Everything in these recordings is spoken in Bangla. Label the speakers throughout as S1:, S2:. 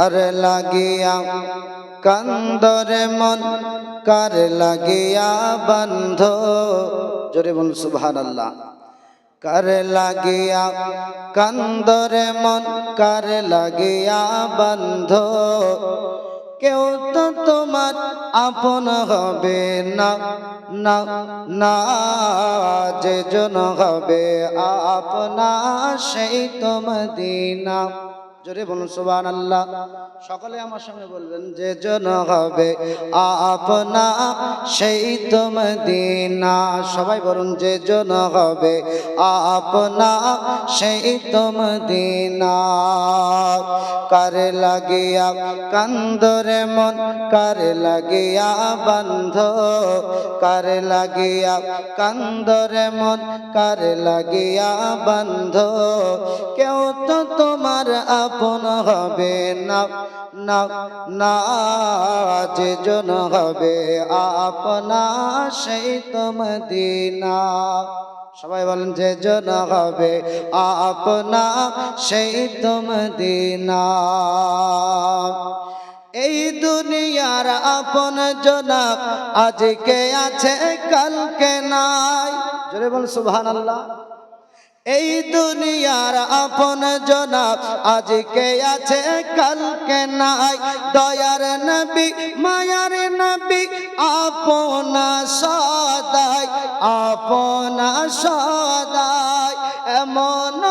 S1: আর লাগিয়া কান্দরে মন কার লাগিয়া বন্ধ, জোরে বল সুবহানাল্লাহ। কার লাগিয়া কান্দরে মন কার লাগিয়া বন্ধ, কেউ তো তোমার আপন হবে না, না না, যে জন হবে আপনা সেই তো মদিনা। জোরে বলুন সুবহানাল্লাহ। সকলে আমার সঙ্গে বলবেন, যে জন হবে আপনা সেই তো মদিনা। সবাই বলুন, যে জন হবে আপনা সেই তো মদিনা। কারে লাগিয়া কান্দরে মন কারে লাগিয়া বন্ধ, কারে লাগিয়া কান্দরে মন কারে লাগিয়া বন্ধ, কেউ তো তোমার আপন হবে না, না না, যে জন হবে আপনা সেই তো মদিনা। সবাই বলেন, যে জন হবে আপনা সেই তো মদিনা। এই দুনিয়ার আপন জনা আজকে আছে কালকে নাই, জোরে বল সুবহানাল্লাহ। এই দুনিয়ার আপন জনা আজকে আছে কালকে নাই, দয়ার নবী মায়ার নবী আপনা সদাই, আপনা সদাই, এমন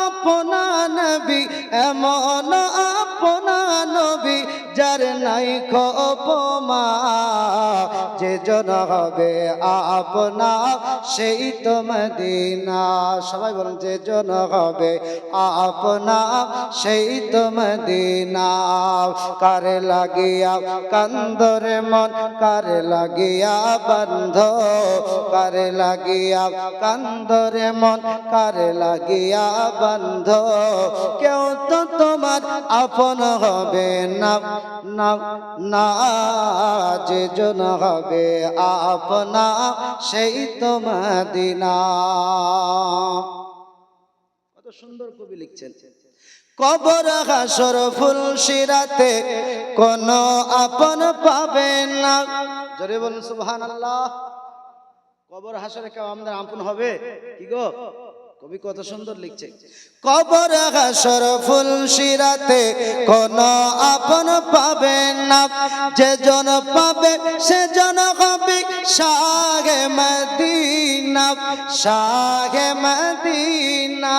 S1: আপনা নবী, এমন আপনা নবী যার নাই উপমা, যে জন হবে আপনা সেই তো মদিনা। সবাই বলেন, যে জন হবে আপনা সেই তো মদিনা। কারে লাগিয়া কান্দরে মন কারে লাগিয়া বন্ধ, কারে লাগিয়া কান্দরে মন কারে লাগিয়া বন্ধ, কেউ তো তোমার আপন হবে না, না না, যে জন হবে আপনা সেই তো মদিনা। কত সুন্দর কবি লিখছেন। কবর হাসর ফুল সিরাতে কোন আপন পাবে না, জোরে বলুন সুবহানাল্লাহ। কবর হাসরে কেউ আমাদের আপন হবে কি গো? কবি কত সুন্দর লিখছে। কবর হাসর ফুল সিরাতে কোন আপন পাবে না, যে জন পাবে সে জন হবে শাহে মদিনা, শাহে মদিনা।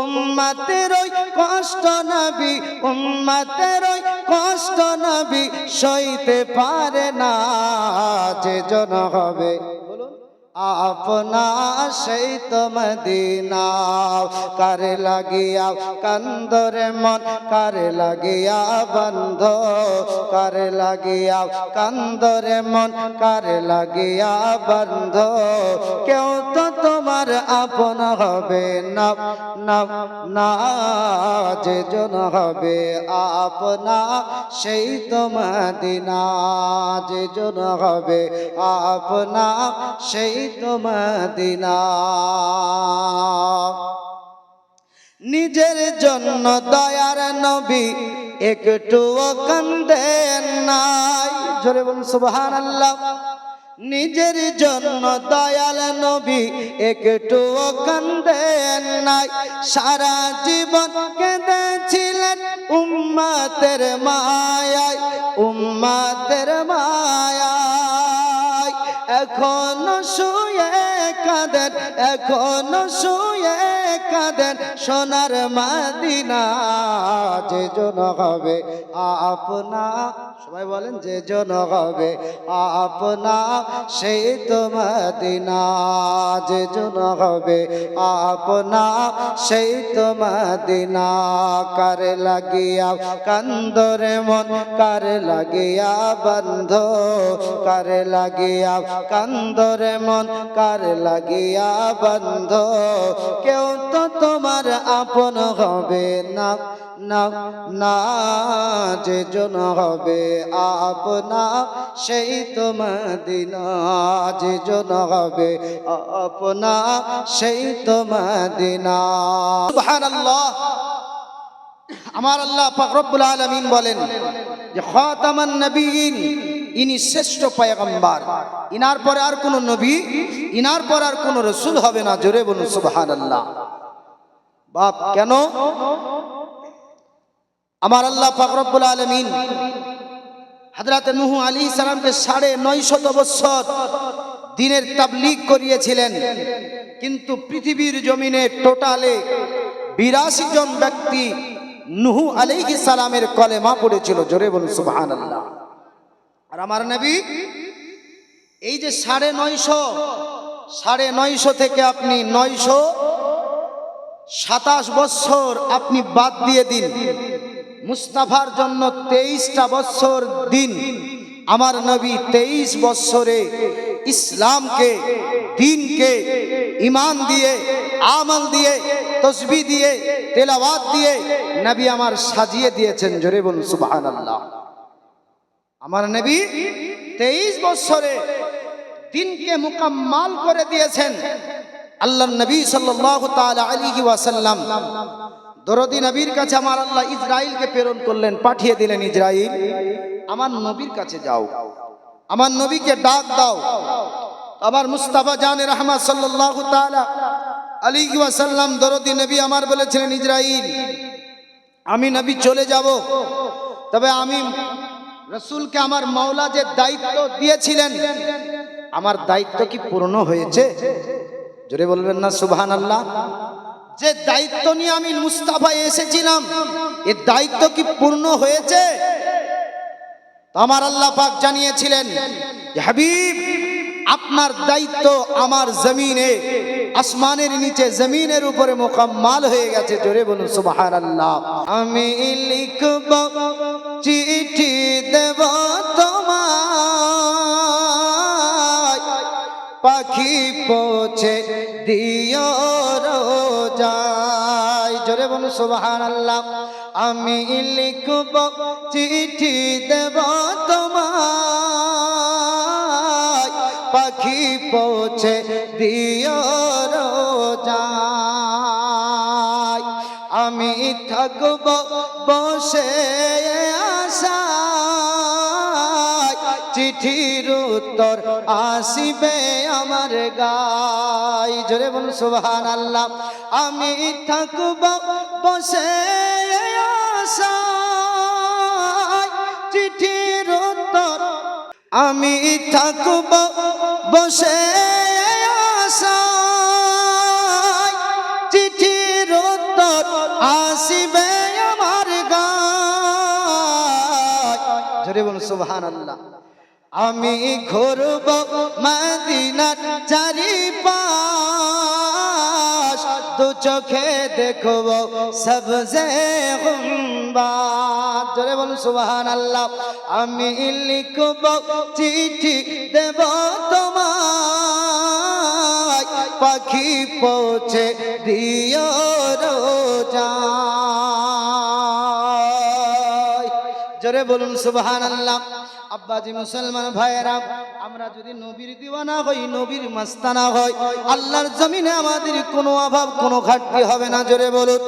S1: উম্মতের ওই কষ্ট নবী, উম্মতের ওই কষ্ট নবী সইতে পারে না, যে জন হবে আপনা সেই তো মদিনা। কারে লাগিয়া কান্দরে মন কারে লাগিয়া বন্ধ, কারে লাগিয়া কান্দরে মন কারে লাগিয়া বন্ধ, কেউ তো তোমার আপন হবে না, না না, যে জন হবে আপনা সেই তো মদিনা, যে জন হবে আপনা সেই তো মদিনা। নিজের জন্য দয়ার নবী একটুও কান্দেন নাই, জোরে বলুন সুবহানাল্লাহ। নিজের জন্য দয়াল নবী একটুও কান্দেন নাই, সারা জীবন কেঁদেছিলেন উম্মতের মায়ায়, উম্মতের মায়ায়। এখনো শুয়ে কাঁদেন, এখনো শুয়ে কাঁদেন সোনার মদিনা, যে জন হবে আপনা, সবাই বলেন, যে জন হবে আপনা সেই তো মদিনা, যে জন হবে আপনা সেই তো মদিনা। কারে লাগিয়া কান্দরে মন কারে লাগিয়া বন্ধ, কারে লাগিয়া কান্দরে মন কারে লাগিয়া বন্ধ, কেউ তো তোমার আপন হবে না, না না, যে জন হবে আপনা সেই তো মদিনা, যে জন হবে আপনা সেই তো মদিনা। সুবহানাল্লাহ। আমার আল্লাহ পাক রব্বুল আলামিন বলেন যে খাতামান নবীন, ইনি শ্রেষ্ঠ পয়গম্বর, ইনার পরে আর কোন নবী, ইনার পর আর কোন রাসূল হবে না। জোরে বলুন সুবহানাল্লাহ। বাপ কেন? আমার আল্লাহ পাক রব্বুল আলামিন হযরত নূহ আলাইহিস সালামকে 950 বছর দ্বীনের তাবলীগ করিয়েছিলেন, কিন্তু পৃথিবীর জমিনে টোটালে 82 জন ব্যক্তি নূহ আলাইহিস সালামের কলেমা পড়েছিল। জোরে বলুন সুবহানাল্লাহ। আর আমার নবী এই যে 950 থেকে আপনি 927 বছর আপনি বাদ দিয়ে দিন, মুস্তাফার জন্য 23টা বছর দিন। আমার নবী 23 বছরে ইসলামকে, দ্বীনকে ঈমান দিয়ে, আমল দিয়ে, তাসবিহ দিয়ে, তেলাওয়াত দিয়ে নবী আমার সাজিয়ে দিয়েছেন। জোরে বলুন সুবহানাল্লাহ। আমার নবী 23 বছরে দ্বীনকে মুকাম্মাল করে দিয়েছেন। আল্লাহর নবী সাল্লাল্লাহু তাআলা আলাইহি ওয়াসাল্লাম দরদি নবীর কাছে আমার আল্লাহ ইসরাইলকে প্রেরণ করলেন, পাঠিয়ে দিলেন, ইসরাইল আমার নবীর কাছে যাও, আমার নবীকে ডাক দাও। আবার মুস্তাফা জানে রহমত সাল্লাল্লাহু তাআলা আলাইহি ওয়াসাল্লাম দরদি নবী আমার বলেছিলেন, ইসরাইল আমি নবী চলে যাব, তবে আমি রাসূলকে আমার মাওলা যে দায়িত্ব দিয়েছিলেন, আমার দায়িত্ব কি পূর্ণ হয়েছে? জোরে বলবেন না সুবহানাল্লাহ। যে দায়িত্ব নিয়ে আমি মুস্তাফা এসেছিলাম, এই দায়িত্ব কি পূর্ণ হয়েছে? আমার আল্লাহ পাক জানিয়েছিলেন যে হাবিব আপনার দায়িত্ব আমার জমিনে, আসমানের নিচে, জমিনের উপরে মুকাম্মাল হয়ে গেছে। জোরে বলুন সুবহানাল্লাহ। আমি লিখব চিঠি দেব তোমায়, পাখি পৌঁছে দিও রোজায়। জোরে বলুন সুবহানাল্লাহ। আমি লিখব চিঠি দেব তোমায়, পাখি পৌঁছে দিও রোজায়। আমি থাকব বসে আশায়, চিঠির উত্তর আসিবে আমার গায়। জোরে বলুন সুবহানাল্লাহ। আমি থাকব বসে আশায়, চিঠির উত্তর, আমি থাকব বসে আশায়, চিঠির উত্তর আসিবে আমার গায়। জোরে বলুন সুবহানাল্লাহ। আমি ঘুরব মদিনার চারিপাশ, দু চোখে দেখব সবজে গুম্বাদ। জোরে বলুন সুবহানাল্লাহ। আমি লিখব চিঠি দেব তোমায়, পাখি পৌঁছে দিও রোজায়। জোরে বলুন সুবহানাল্লাহ। আব্বাজি মুসলমান ভাইয়েরা, আমরা যদি নবীর দিওয়ানা হই, নবীর মাস্তানা হই, আল্লাহর জমিনে আমাদের কোনো অভাব, কোনো ঘাটতি হবে না। জোরে বলুন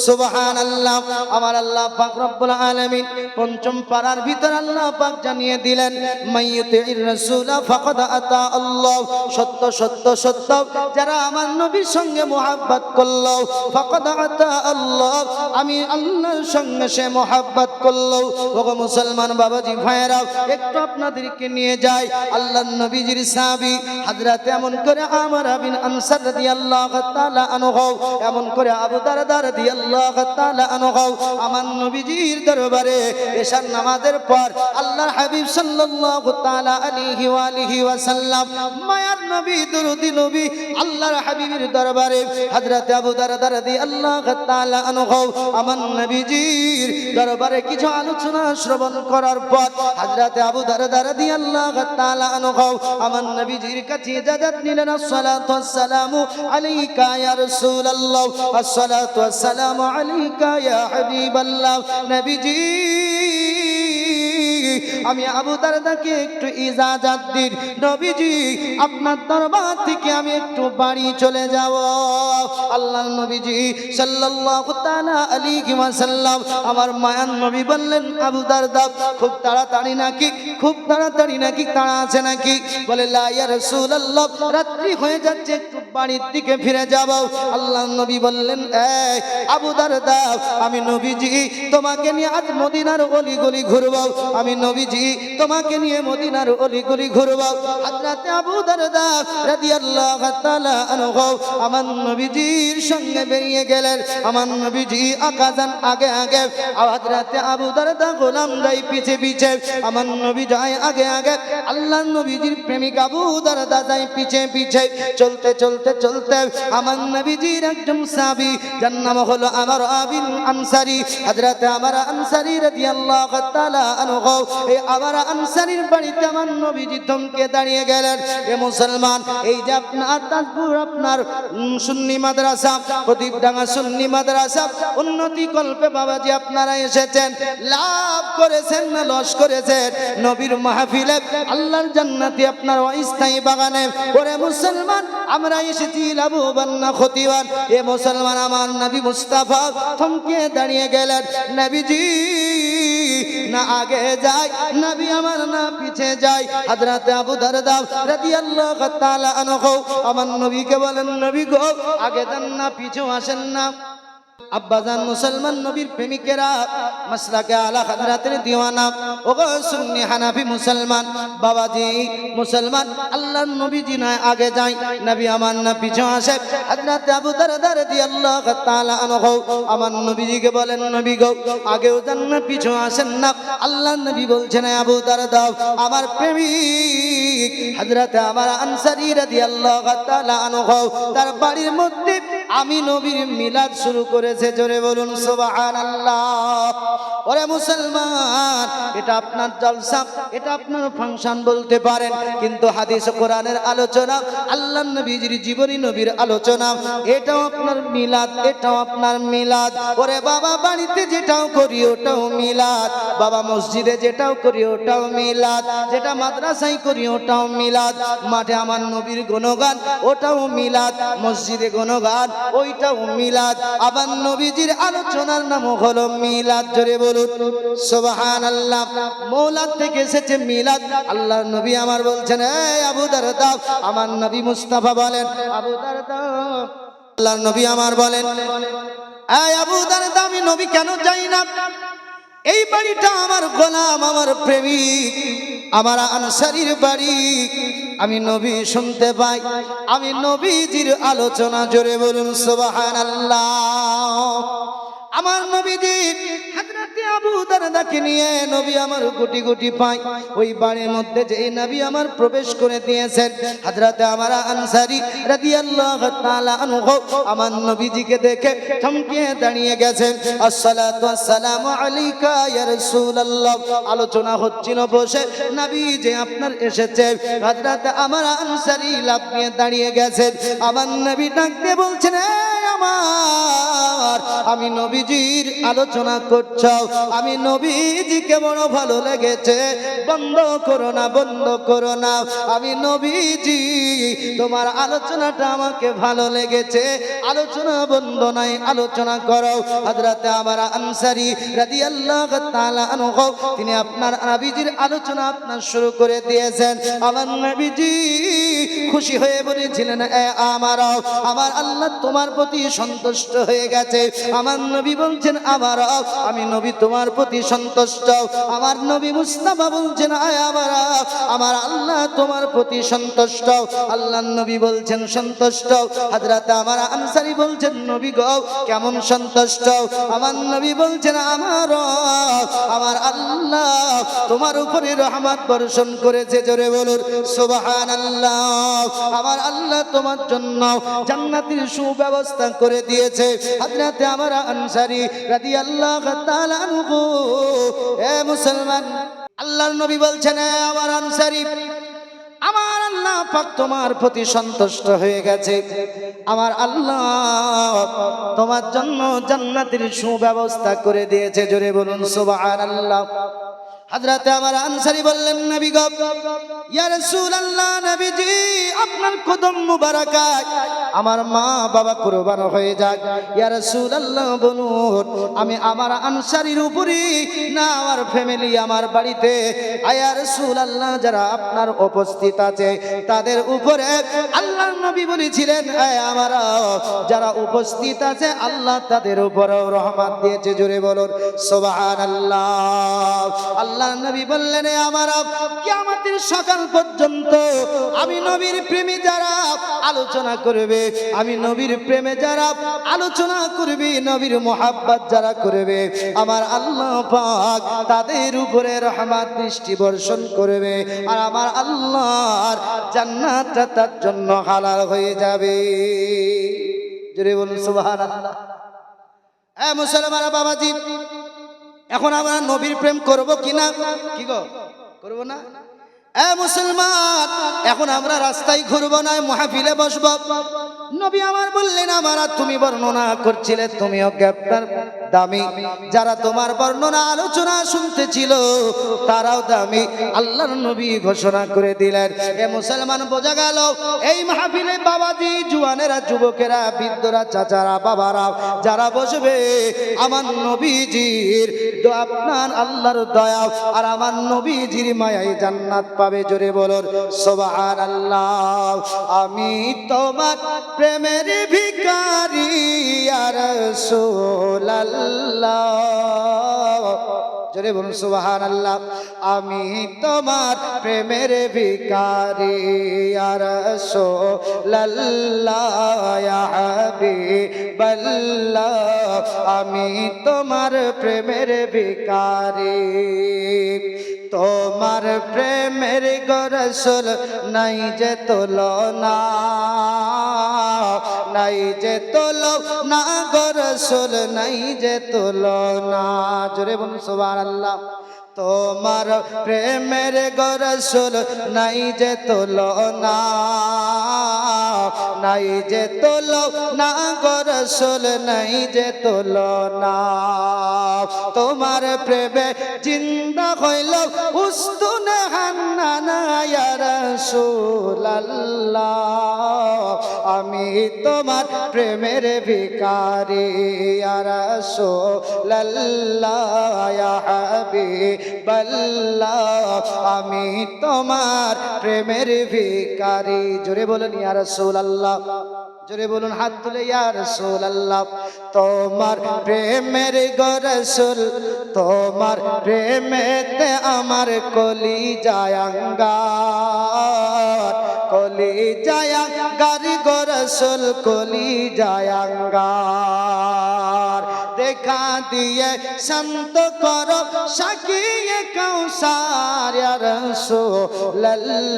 S1: সুবহানাল্লাহ। আমার আল্লাহ পাক রব্বুল আলামিন পঞ্চম পারার ভিতর আল্লাহ পাক জানিয়ে দিলেন, মাইয়ুতির রাসূল ফাকাদ আতা আল্লাহ। সত্য সত্য সত্য যারা আমার নবীর সঙ্গে মুহাব্বত করলো, ফাকাদ আতা আল্লাহ, আমি আল্লাহর সঙ্গে সে মুহাব্বত করলো। ওগো মুসলমান বাবাজি ভাইয়েরা, একটু আপনাদেরকে নিয়ে যাই আল্লাহর নবীজির সাহাবী হযরত এমন করে আমর বিন আনসার রাদিয়াল্লাহু তাআলা আনহু, এমন করে আবু দারদা রাদিয়াল্লাহু তাআলা আনহু আমার নবীজির দরবারে এশার নামাজের পর আল্লাহর হাবিব সাল্লাল্লাহু তাআলা আলাইহি ওয়া আলিহি ওয়াসাল্লাম, মায়ার নবী, দরুদি নবী, আল্লাহর হাবিবের দরবারে হযরত আবু দারদা রাদিয়াল্লাহু তাআলা আনহু আমার নবীজির দরবারে কিছু আলোচনা শ্রবণ করার পর হযরত আবু দারদা রাদিয়াল্লাহু তাআলা আনহু আমার নবীজির কাছে ইজাজত নিলেন। আসসালাতু ওয়াসসালামু আলাইকা ইয়া রাসূলুল্লাহ, আসসালাতু ওয়াসসালামু আলাইকা ইয়া হাবিবাল্লাহ। নবীজি আমি আবু দারদাকে একটু ইজাজত দিন, নবীজি আপনার দরবার থেকে আমি একটু বাড়ি চলে যাব। আল্লাহর নবীজি সাল্লাল্লাহু তাআলা আলাইহি ওয়াসাল্লাম আমার মায়ার নবী বললেন, আবু দারদা খুব তাড়াতাড়ি নাকি, খুব তাড়াতাড়ি নাকি, তাড়া আছে নাকি? বলে লা ইয়া রাসূলুল্লাহ, রাত্রি হয়ে যাচ্ছে, একটু বাড়ির দিকে ফিরে যাব। আল্লাহর নবী বললেন, এই আবু দারদা, আমি নবীজি তোমাকে নিয়ে আজ মদিনার অলি গলি ঘুরবো, আমি নবীজি তোমাকে নিয়ে মদিনার অলি গলি ঘুরবো। হযরত আবু দারদা রাদিয়াল্লাহু তাআলা আনহু আমার নবীজির সঙ্গে বেরিয়ে গেলেন। আমার নবীজি আকাজান আগে আগে, হযরত আবু দারদা গোলাম যাই পিছে পিছে, আমার নবী যায় আগে আগে, আল্লাহর নবীজির প্রেমিক আবু দারদা যায় পিছে পিছে। চলতে চলতে চলতে আমার নবীজির একজন সাহাবী, যার নাম হলো আমার আবিন আনসারী, হযরত আমার আনসারী রাদিয়াল্লাহু তাআলা আনহু, এই আমার আনসারীর বাড়িতে আমার নবীজি থমকে দাঁড়িয়ে গেলেন। এ মুসলমান, এই যে আপনার তাজপুর আপনার সুন্নি মাদ্রাসা, প্রদীপডাঙ্গা সুন্নি মাদ্রাসা উন্নতি কল্পে বাবাজি আপনারা এসেছেন, লাভ করেছেন না লস করেছেন? নবীর মাহফিলে, আল্লাহর জান্নাতে, আপনার অস্থায়ী বাগানে। ওরে মুসলমান, আমরা এসেছি লাভবান না ক্ষতিবান? এ মুসলমান, আমার নবী মুস্তাফা থমকে দাঁড়িয়ে গেলেন। নবীজি না আগে যায়, নবী আমার না পিছে যায়। হযরত আবু দারদা রাদিয়াল্লাহু তাআলা আনহু আমার নবীকে বলেন, নবী গো, আগে যান না, পিছু আসেন না। আব্বাজান মুসলমান নবীর প্রেমিকেরা, মাসলাকে আলা হযরতের দিওয়ানা, ওগো সুন্নি হানাফি মুসলমান বাবাজি মুসলমান, আল্লাহর নবীজি না আগে যায়, নবী আমার না পিছু আসে। হযরত আবু দারদা রাদিয়াল্লাহু তাআলা আনহু আমার নবীজিকে বলেন, নবী গো, আগেও যান না, পিছু আসেন না। আল্লাহর নবী বলছেন, আবু দারদা আমার প্রেমিক হযরত আমার আনসারী রাদিয়াল্লাহু তাআলা আনহু, তার বাড়ির মধ্যে আমি নবীর মিলাদ শুরু করেছে। জোরে বলুন সুবহানাল্লাহ। ওরে মুসলমান, এটা আপনার জলসা, এটা আপনার ফাংশন বলতে পারেন, কিন্তু হাদিস কোরআনের আলোচনা, আল্লাহর নবীজির জীবনী, নবীর আলোচনা, এটাও আপনার মিলাদ, এটাও আপনার মিলাদ। ওরে বাবা, বাড়িতে যেটাও করি ওটাও মিলাদ, বাবা মসজিদে যেটাও করি ওটাও মিলাদ, যেটা মাদ্রাসায় করি ওটাও মিলাদ, মাঠে আমার নবীর গুণগান ওটাও মিলাদ, মসজিদে গুণগান ওইটাও মিলাদ। আবার নবীজির আলোচনার নাম হলো মিলাদ। জোরে বলুন সুবহানাল্লাহ। মৌলাদ থেকে এসেছে মিলাদ। আল্লাহর নবী আমার বলছেন, এই আবু দারদা, আমার নবী মুস্তাফা বলেন, আবু দারদা, আল্লাহর নবী আমার বলেন, এই আবু দারদা, আমি নবী কেন যাই না? এই বাড়িটা আমার গোলাম, আমার প্রেমিক, আমার আনসারীর বাড়ি। আমি নবী শুনতে পাই, আমি নবীজির আলোচনা। জোরে বলুন সুবহানাল্লাহ। আমার নবীজি হযরত আবু দারদাকে নিয়ে নবী আমার গুটি গুটি পাই, ওই বাড়ির মধ্যে যে নবী আমার প্রবেশ করে দিয়েছেন। হযরত আমার আনসারী রাদিয়াল্লাহু তাআলা আনহু আমার নবীজিকে দেখে থমকে দাঁড়িয়ে গেছেন। আসসালাতু ওয়াসসালামু আলাইকা ইয়া রাসূলুল্লাহ। আলোচনা হচ্ছিল বসে, নবী যে আপনার এসেছে। হযরত আমার আনসারী লাফ দিয়ে দাঁড়িয়ে গেছেন। আমার নবী ডাক দিয়ে বলছেন, এই আমার, আমি নবীজির আলোচনা করছ, আমি নবীজিকে বড় ভালো লেগেছে, বন্ধ করো না, বন্ধ করো না। আমি নবীজি, তোমার আলোচনাটা আমাকে ভালো লেগেছে, আলোচনা বন্ধ নাই, আলোচনা করো। হযরত আমার আনসারী রাদিয়াল্লাহু তাআলা আনহু তিনি আপনার নবীজির আলোচনা আপনার শুরু করে দিয়েছেন। আমার নবীজি খুশি হয়ে বলেছিলেন, এ আমার আল্লাহ তোমার প্রতি সন্তুষ্ট হয়ে গেছে। আমার নবী বলছেন, আমি নবী তোমার প্রতি সন্তুষ্ট। আমার নবী মুস্তাফা বলছেন, আমার আল্লাহ তোমার প্রতি সন্তুষ্ট। আল্লাহর নবী বলছেন সন্তুষ্ট। হযরত আমার আনসারী বলছেন, নবী গো, কেমন সন্তুষ্ট? আমার নবী বলছেন, আমার আল্লাহ তোমার উপরে রহমত বর্ষণ করেছে। জোরে বলুন সুবহানাল্লাহ। আমার আল্লাহ তোমার জন্য জান্নাতের সুব্যবস্থা করে দিয়েছে। হযরত আমার আনসারী রাদিয়াল্লাহু তাআলা আনহু, এ মুসলমান, আল্লাহর নবী বলছেন, আমার আনসারী, আমার আল্লাহ পাক তোমার প্রতি সন্তুষ্ট হয়ে গেছে। আমার আল্লাহ তোমার জন্য জান্নাতের সুব্যবস্থা করে দিয়েছে। জোরে বলুন সুবহানাল্লাহ। হযরতে আমার আনসারী বললেন, নবী গো, ইয়া রাসূলুল্লাহ, নবীজি আপনার কদম মুবারাকায় আমার মা বাবা কুরবান হয়ে যাক। ইয়া রাসূলুল্লাহ বলুন, আমি আমার আনসারীর উপরে না আমার ফ্যামিলি আমার বাড়িতে, ইয়া রাসূলুল্লাহ যারা আপনার উপস্থিত আছে তাদের উপরে আল্লাহর নবী বলেছিলেন, আমার যারা উপস্থিত আছে আল্লাহ তাদের উপরেও রহমত দিয়েছে। জোরে বলুন সুবহানাল্লাহ। আল্লাহর নবী বললেন, আমার কিয়ামতের সকাল পর্যন্ত আমি নবীর প্রেমে যারা আলোচনা করবে, আমি নবীর প্রেমে যারা আলোচনা করবে, নবীর মোহাব্বত যারা করবে, আমার আল্লাহ পাক তাদের উপরে রহমত দৃষ্টি বর্ষণ করবে, আর আমার আল্লাহর জান্নাতটা তার জন্য হালাল হয়ে যাবে। জোরে বলুন সুবহানাল্লাহ। মুসলমান বাবাজি, এখন আমরা নবীর প্রেম করব কিনা? কি গো, করব না? মুসলমান, এখন আমরা রাস্তায় ঘুরবো না, মাহফিলে বসবো। নবী আমার বললেন, আমার তুমি বর্ণনা করছিলে, তুমিও গ্রেফতার দামি, যারা তোমার বর্ণনা আলোচনা শুনতেছিল তারাও দামি। আল্লাহর নবী ঘোষণা করে দিলেন, মুসলমান বোঝা গেল এই মাহফিলে বাবাজি, জুয়ানেরা, যুবকেরা, বৃদ্ধরা, চাচারা, বাবারা যারা বসবে, আমার নবীজির আপনার আল্লাহর দয়া আর আমার নবীজির মায়ায় জান্নাত পাবে। জোরে বলুন সুবহানাল্লাহ। আমি তোমার প্রেমের ভিখারি ইয়া রাসূলুল্লাহ। জোরে বলুন সুবহানাল্লাহ। আমি তোমার প্রেমের ভিখারি ইয়া রাসূলুল্লাহ ইয়া হাবিবাল্লাহ। আমি তোমার প্রেমের ভিখারি, তোমার প্রেমের গো রাসূল নাই যে তুলনা, নাই যে তুলনা গো রাসূল, নাই যে তুলনা। জোরে বলুন সুবহানাল্লাহ। তোমার প্রেমের গো রাসূল নাই যে তুলনা, নাই যে তুলনা গো রাসূল, নাই যে তুলনা। তোমার প্রেমে জিন্দা হইল উস্তুনে হান্নানা ইয়া রাসূলুল্লাহ। আমি তোমার প্রেমের ভিখারি ইয়া রাসূলুল্লাহ ইয়া হাবিবাল্লাহ। আমি তোমার প্রেমের ভিখারি। জোরে বলুন ইয়া রাসূলুল্লাহ। জোরে বলুন হাত তুলে ইয়া রাসূলুল্লাহ। তোমার প্রেমের গো রাসূল, তোমার প্রেমেতে আমার কলিজায় আঙ্গার, কলিজায় আঙ্গার গো রাসূল, কলিজায় আঙ্গার। দেখা দিয়ে শান্ত করো সাকিয়ে কাউসার ইয়া রাসূলুল্লাহ।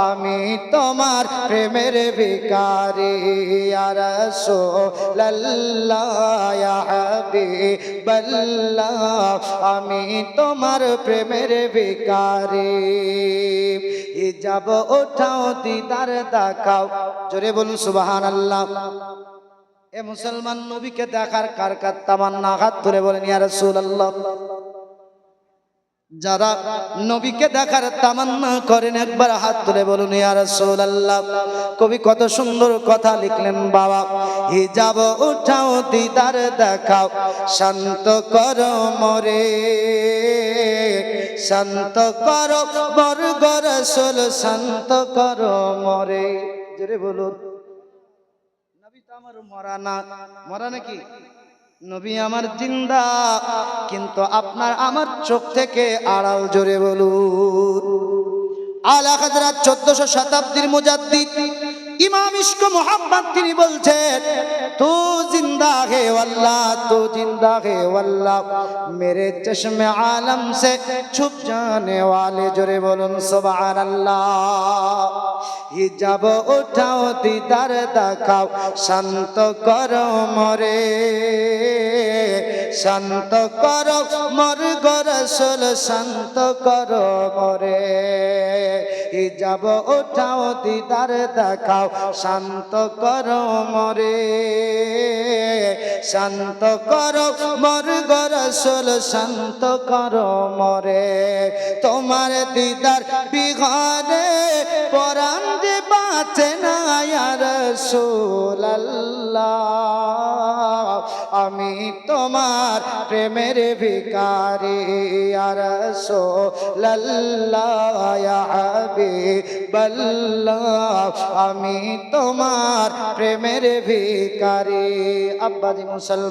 S1: আমি তোমার প্রেমের ভিখারি ইয়া রাসূলুল্লাহ ইয়া হাবিবাল্লাহ। আমি তোমার প্রেমের ভিখারি। হিজাব ওঠাও, দিদার দেখাও। জোরে বলুন সুবহানাল্লাহ। এ মুসলমান, নবীকে দেখার কার কার তামান্না? হাত তুলে বলেন ইয়া রাসূলুল্লাহ। যারা নবীকে দেখার তামান্না করেন একবার হাত তুলে বলুন ইয়া রাসূলুল্লাহ। কবি কত সুন্দর কথা লিখলেন বাবা। হিজাব উঠাও, দিদার দেখাও, শান্ত করো মরে, শান্ত করো মোর গো রাসূল, শান্ত করো মরে। জোরে বলুন। নবী তো আমার মরা না, মরা নাকি? নবী আমার জিন্দা, কিন্তু আপনার আমার চোখ থেকে আড়াল। জোরে বলুন। আলা হযরত 1400 শতাব্দীর মুজাদ্দিদ ইমাম ইশক মোহাম্মদ তিনি বলছেন, তু জিন্দা হে ওয়াল্লাহ, তু জিন্দা হে ওয়াল্লাহ, মেরে চশমে আলম সে ছুপ জানে ওয়ালে। জোরে বলুন সুবহানাল্লাহ। হিজাব উঠাও, দিদার দেখাও, শান্ত করো মরে, শান্ত করো মোর গো রাসূল, শান্ত করো মরে। হিজাব ওঠাও দিদার দেখাও শান্ত করো মরে শান্ত করো মর গো রাসূল শান্ত করো মরে তোমার দিদার বিঘরে পরাণ যে বাঁচে না ইয়া রাসূলুল্লাহ আমি তোমার প্রেমের ভিখারি ইয়া রাসূলুল্লাহ ইয়া হাবিবাল্লাহ আমি তোমার প্রেমের ভিখারি আব্বাজি মুসলমান